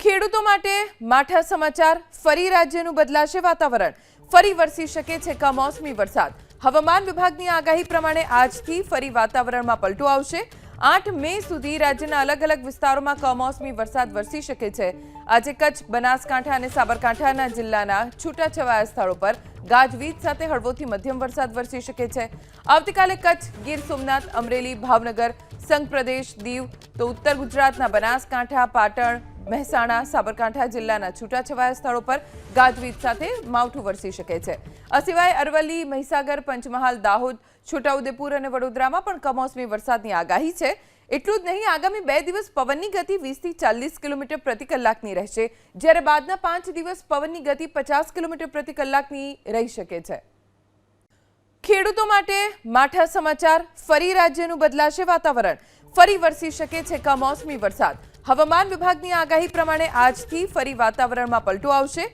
ખેડૂતો માટે માઠા સમાચાર ફરી રાજ્યનું બદલાશે વાતાવરણ ફરી વરસી શકે છે કમોસમી વરસાદ હવામાન વિભાગની આગાહી પ્રમાણે આજથી ફરી વાતાવરણમાં પલટો આવશે 8 મે સુધી રાજ્યના અલગ અલગ વિસ્તારોમાં કમોસમી વરસાદ વરસી શકે છે આજે કચ્છ બનાસકાંઠા અને સાબરકાંઠાના જિલ્લાના છૂટાછવાયા સ્થળો પર ગાજવીજ સાથે હળવોથી મધ્યમ વરસાદ વરસી શકે છે આવતીકાલે કચ્છ ગીર સોમનાથ અમરેલી ભાવનગર સંઘ પ્રદેશ દીવ તો ઉત્તર ગુજરાતના બનાસકાંઠા પાટણ મહેસાણા સાબરકાંઠા જિલ્લાના છૂટાછવાયા સ્થળો પર ગાજવીજ સાથે માવઠું વરસી શકે છે આ સિવાય અરવલ્લી મહીસાગર પંચમહાલ દાહોદ છોટાઉદેપુર અને વડોદરામાં પણ કમોસમી વરસાદની આગાહી છે એટલું જ નહીં આગામી 2 દિવસ પવનની ગતિ 20 થી 40 કિલોમીટર પ્રતિ કલાકની રહેશે જ્યારે બાદના 5 દિવસ પવનની ગતિ 50 કિલોમીટર પ્રતિ કલાકની રહી શકે છે ખેડૂતો માટે માઠા સમાચાર ફરી રાજ્યનું બદલાશે વાતાવરણ ફરી વરસી શકે છે કમોસમી વરસાદ હવામાન વિભાગની આગાહી પ્રમાણે આજથી ફરી વાતાવરણમાં પલટો આવશે